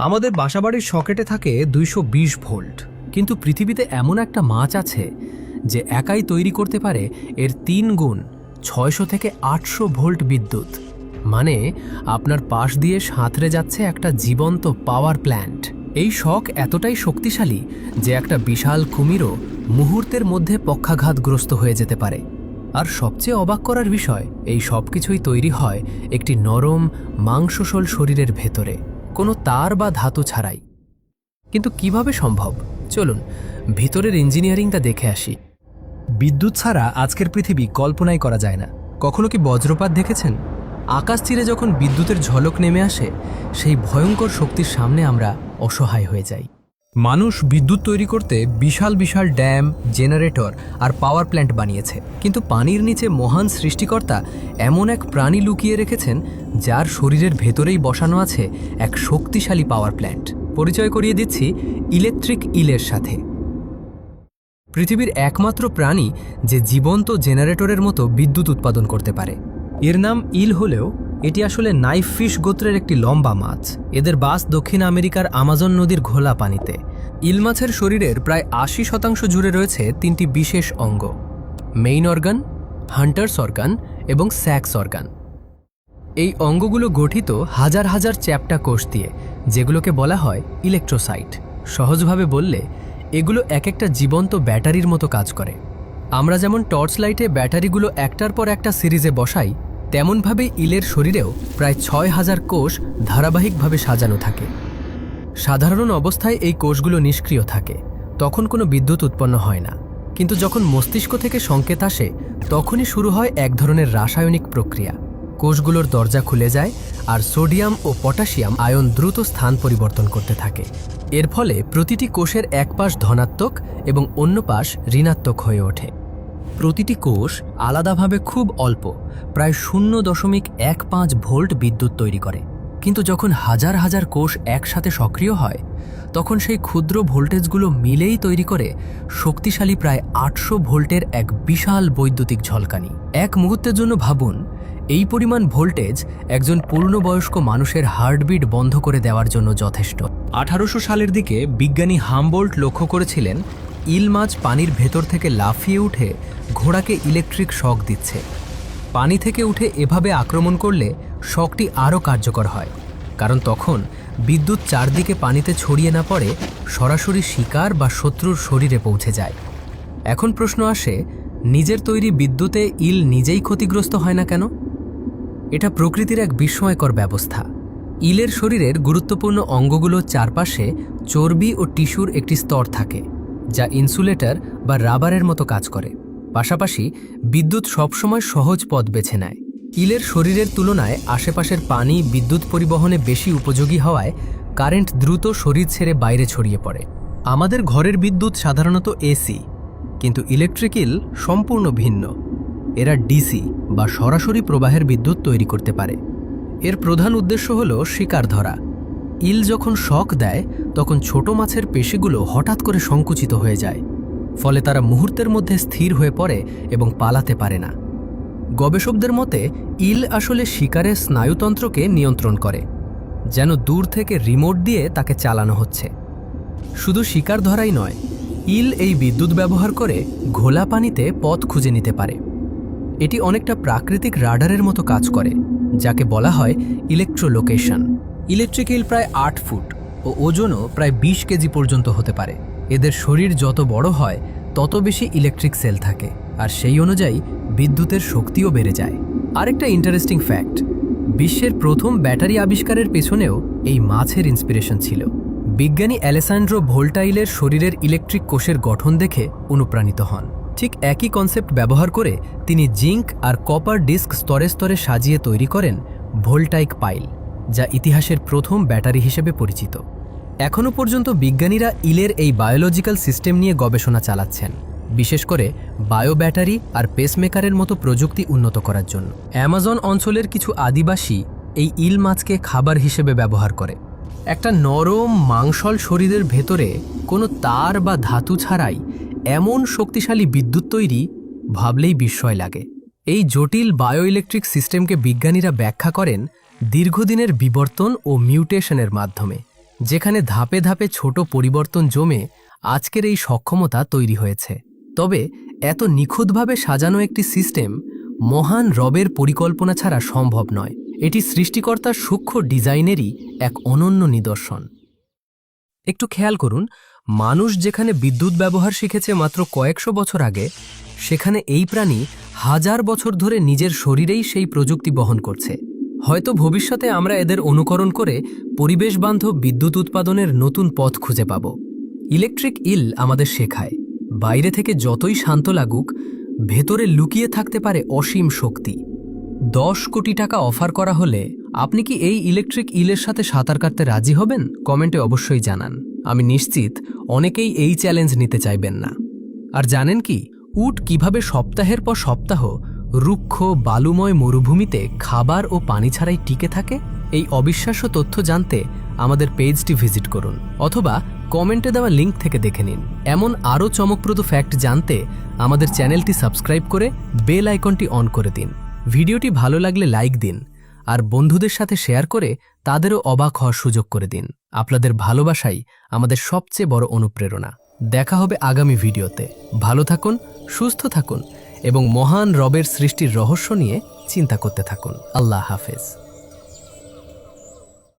আমাদের বাসাবাড়ির সকেটে থাকে 220 ভোল্ট, কিন্তু পৃথিবীতে এমন একটা মাছ আছে যে একাই তৈরি করতে পারে এর 3 গুণ 600 থেকে 800 ভোল্ট বিদ্যুৎ। মানে আপনার পাশ দিয়ে সাঁতরে যাচ্ছে একটা জীবন্ত পাওয়ার প্ল্যান্ট। এই শক এতটাই শক্তিশালী যে একটা বিশাল কুমিরও মুহূর্তের মধ্যে পক্ষাঘাতগ্রস্ত হয়ে যেতে পারে। আর সবচেয়ে অবাক করার বিষয়, এই সব কিছুই তৈরি হয় একটি নরম মাংসশোল শরীরের ভেতরে, কোনো তার বা ধাতু ছাড়াই। কিন্তু কিভাবে সম্ভব? চলুন ভিতরের ইঞ্জিনিয়ারিংটা দেখে আসি। বিদ্যুৎ ছাড়া আজকের পৃথিবী কল্পনাই করা যায় না। কখনো কি বজ্রপাত দেখেছেন? আকাশ চিরে যখন বিদ্যুতের ঝলক নেমে আসে, সেই ভয়ঙ্কর শক্তির সামনে আমরা অসহায় হয়ে যাই। মানুষ বিদ্যুৎ তৈরি করতে বিশাল বিশাল ড্যাম, জেনারেটর আর পাওয়ার প্ল্যান্ট বানিয়েছে, কিন্তু পানির নিচে মহান সৃষ্টিকর্তা এমন এক প্রাণী লুকিয়ে রেখেছেন যার শরীরের ভেতরেই বসানো আছে এক শক্তিশালী পাওয়ার প্ল্যান্ট। পরিচয় করিয়ে দিচ্ছি ইলেকট্রিক ইলের সাথে। পৃথিবীর একমাত্র প্রাণী যে জীবন্ত জেনারেটরের মতো বিদ্যুৎ উৎপাদন করতে পারে। এর নাম ইল হলেও এটি আসলে নাইফ ফিশ গোত্রের একটি লম্বা মাছ। এদের বাস দক্ষিণ আমেরিকার আমাজন নদীর ঘোলা পানিতে। ইল মাছের শরীরের প্রায় 80% জুড়ে রয়েছে 3টি বিশেষ অঙ্গ: মেইন অর্গান, হান্টার্স অর্গান এবং স্যাক্স অর্গান। এই অঙ্গগুলো গঠিত হাজার হাজার চ্যাপ্টা কোষ দিয়ে, যেগুলোকে বলা হয় ইলেকট্রোসাইট। সহজভাবে বললে এগুলো এক একটা জীবন্ত ব্যাটারির মতো কাজ করে। আমরা যেমন টর্চ লাইটে ব্যাটারিগুলো একটার পর একটা সিরিজে বসাই, তেমনভাবেই ইলের শরীরেও প্রায় 6000 কোষ ধারাবাহিকভাবে সাজানো থাকে। সাধারণ অবস্থায় এই কোষগুলো নিষ্ক্রিয় থাকে, তখন কোনো বিদ্যুৎ উৎপন্ন হয় না। কিন্তু যখন মস্তিষ্ক থেকে সংকেত আসে, তখনই শুরু হয় এক ধরনের রাসায়নিক প্রক্রিয়া। কোষগুলোর দরজা খুলে যায় আর সোডিয়াম ও পটাশিয়াম আয়ন দ্রুত স্থান পরিবর্তন করতে থাকে। এর ফলে প্রতিটি কোষের এক পাশ ধনাত্মক এবং অন্য পাশ ঋণাত্মক হয়ে ওঠে। প্রতিটি কোষ আলাদাভাবে খুব অল্প, প্রায় 0.15 ভোল্ট বিদ্যুৎ তৈরি করে। কিন্তু যখন হাজার হাজার কোষ একসাথে সক্রিয় হয়, তখন সেই ক্ষুদ্র ভোল্টেজগুলো মিলেই তৈরি করে শক্তিশালী প্রায় 800 ভোল্টের এক বিশাল বৈদ্যুতিক ঝলকানি। এক মুহূর্তের জন্য ভাবুন, এই পরিমাণ ভোল্টেজ একজন পূর্ণবয়স্ক মানুষের হার্টবিট বন্ধ করে দেওয়ার জন্য যথেষ্ট। 1800 সালের দিকে বিজ্ঞানী হামবোল্ট লক্ষ্য করেছিলেন ইল মাছ পানির ভেতর থেকে লাফিয়ে উঠে ঘোড়াকে ইলেকট্রিক শক দিচ্ছে। পানি থেকে উঠে এভাবে আক্রমণ করলে শকটি আরও কার্যকর হয়, কারণ তখন বিদ্যুৎ চারদিকে পানিতে ছড়িয়ে না পড়ে, সরাসরি শিকার বা শত্রুর শরীরে পৌঁছে যায়। এখন প্রশ্ন আসে, নিজের তৈরি বিদ্যুতে ইল নিজেই ক্ষতিগ্রস্ত হয় না কেন? এটা প্রকৃতির এক বিস্ময়কর ব্যবস্থা। ইলের শরীরের গুরুত্বপূর্ণ অঙ্গগুলোর চারপাশে চর্বি ও টিস্যুর একটি স্তর থাকে, যা ইনসুলেটর বা রাবারের মতো কাজ করে। পাশাপাশি বিদ্যুৎ সবসময় সহজ পথ বেছে নেয়। ইলের শরীরের তুলনায় আশেপাশের পানি বিদ্যুৎ পরিবহনে বেশি উপযোগী হওয়ায় কারেন্ট দ্রুত শরীর ছেড়ে বাইরে ছড়িয়ে পড়ে। আমাদের ঘরের বিদ্যুৎ সাধারণত এসি, কিন্তু ইলেকট্রিক ইল সম্পূর্ণ ভিন্ন। এরা ডিসি বা সরাসরি প্রবাহের বিদ্যুৎ তৈরি করতে পারে। এর প্রধান উদ্দেশ্য হল শিকার ধরা। ইল যখন শক দেয়, তখন ছোট মাছের পেশিগুলো হঠাৎ করে সংকুচিত হয়ে যায়, ফলে তারা মুহূর্তের মধ্যে স্থির হয়ে পড়ে এবং পালাতে পারে না। গবেষকদের মতে ইল আসলে শিকারের স্নায়ুতন্ত্রকে নিয়ন্ত্রণ করে, যেন দূর থেকে রিমোট দিয়ে তাকে চালানো হচ্ছে। শুধু শিকার ধরাই নয়, ইল এই বিদ্যুৎ ব্যবহার করে ঘোলা পানিতে পথ খুঁজে নিতে পারে। এটি অনেকটা প্রাকৃতিক রাডারের মতো কাজ করে, যাকে বলা হয় ইলেকট্রোলোকেশন। ইলেকট্রিক ইল প্রায় 8 ফুট ও ওজনও প্রায় 20 কেজি পর্যন্ত হতে পারে। এদের শরীর যত বড় হয়, তত বেশি ইলেকট্রিক সেল থাকে, আর সেই অনুযায়ী বিদ্যুতের শক্তিও বেড়ে যায়। আরেকটা ইন্টারেস্টিং ফ্যাক্ট, বিশ্বের প্রথম ব্যাটারি আবিষ্কারের পেছনেও এই মাছের ইন্সপিরেশন ছিল। বিজ্ঞানী অ্যালেসান্ড্রো ভোল্টাইলের শরীরের ইলেকট্রিক কোষের গঠন দেখে অনুপ্রাণিত হন। ঠিক একই কনসেপ্ট ব্যবহার করে তিনি জিঙ্ক আর কপার ডিস্ক স্তরে স্তরে সাজিয়ে তৈরি করেন ভোল্টাইক পাইল, যা ইতিহাসের প্রথম ব্যাটারি হিসেবে পরিচিত। এখনও পর্যন্ত বিজ্ঞানীরা ইলের এই বায়োলজিক্যাল সিস্টেম নিয়ে গবেষণা চালাচ্ছেন, বিশেষ করে বায়ো ব্যাটারি আর পেসমেকারের মতো প্রযুক্তি উন্নত করার জন্য। অ্যামাজন অঞ্চলের কিছু আদিবাসী এই ইল মাছকে খাবার হিসেবে ব্যবহার করে। একটা নরম মাংসল শরীরের ভেতরে কোনো তার বা ধাতু ছাড়াই এমন শক্তিশালী বিদ্যুৎ তৈরি, ভাবলেই বিস্ময় লাগে। এই জটিল বায়ো ইলেকট্রিক সিস্টেমকে বিজ্ঞানীরা ব্যাখ্যা করেন দীর্ঘদিনের বিবর্তন ও মিউটেশনের মাধ্যমে, যেখানে ধাপে ধাপে ছোট পরিবর্তন জমে আজকের এই সক্ষমতা তৈরি হয়েছে। তবে এত নিখুঁতভাবে সাজানো একটি সিস্টেম মহান রবের পরিকল্পনা ছাড়া সম্ভব নয়। এটি সৃষ্টিকর্তার সূক্ষ্ম ডিজাইনেরই এক অনন্য নিদর্শন। একটু খেয়াল করুন, মানুষ যেখানে বিদ্যুৎ ব্যবহার শিখেছে মাত্র কয়েকশো বছর আগে, সেখানে এই প্রাণী হাজার বছর ধরে নিজের শরীরেই সেই প্রযুক্তি বহন করছে। হয়তো ভবিষ্যতে আমরা এদের অনুকরণ করে পরিবেশবান্ধব বিদ্যুৎ উৎপাদনের নতুন পথ খুঁজে পাব। ইলেকট্রিক ইল আমাদের শেখায়, বাইরে থেকে যতই শান্ত লাগুক, ভেতরে লুকিয়ে থাকতে পারে অসীম শক্তি। 10 কোটি টাকা অফার করা হলে আপনি কি এই ইলেকট্রিক ইলের সাথে সাঁতার কাটতে রাজি হবেন? কমেন্টে অবশ্যই জানান। আমি নিশ্চিত অনেকেই এই চ্যালেঞ্জ নিতে চাইবেন না। আর জানেন কি, উট কিভাবে সপ্তাহের পর সপ্তাহ রুক্ষ বালুময় মরুভূমিতে খাবার ও পানি ছাড়াই টিকে থাকে? এই অবিশ্বাস্য তথ্য জানতে আমাদের পেজটি ভিজিট করুন, অথবা কমেন্টে দেওয়া লিঙ্ক থেকে দেখে নিন। এমন আরও চমকপ্রদ ফ্যাক্ট জানতে আমাদের চ্যানেলটি সাবস্ক্রাইব করে বেল আইকনটি অন করে দিন। ভিডিওটি ভালো লাগলে লাইক দিন, আর বন্ধুদের সাথে শেয়ার করে তাদেরও অবাক হওয়ার সুযোগ করে দিন। আপনাদের ভালোবাসাই আমাদের সবচেয়ে বড় অনুপ্রেরণা। দেখা হবে আগামী ভিডিওতে। ভালো থাকুন, সুস্থ থাকুন এবং মহান রবের সৃষ্টির রহস্য নিয়ে চিন্তা করতে থাকুন। আল্লাহ হাফেজ।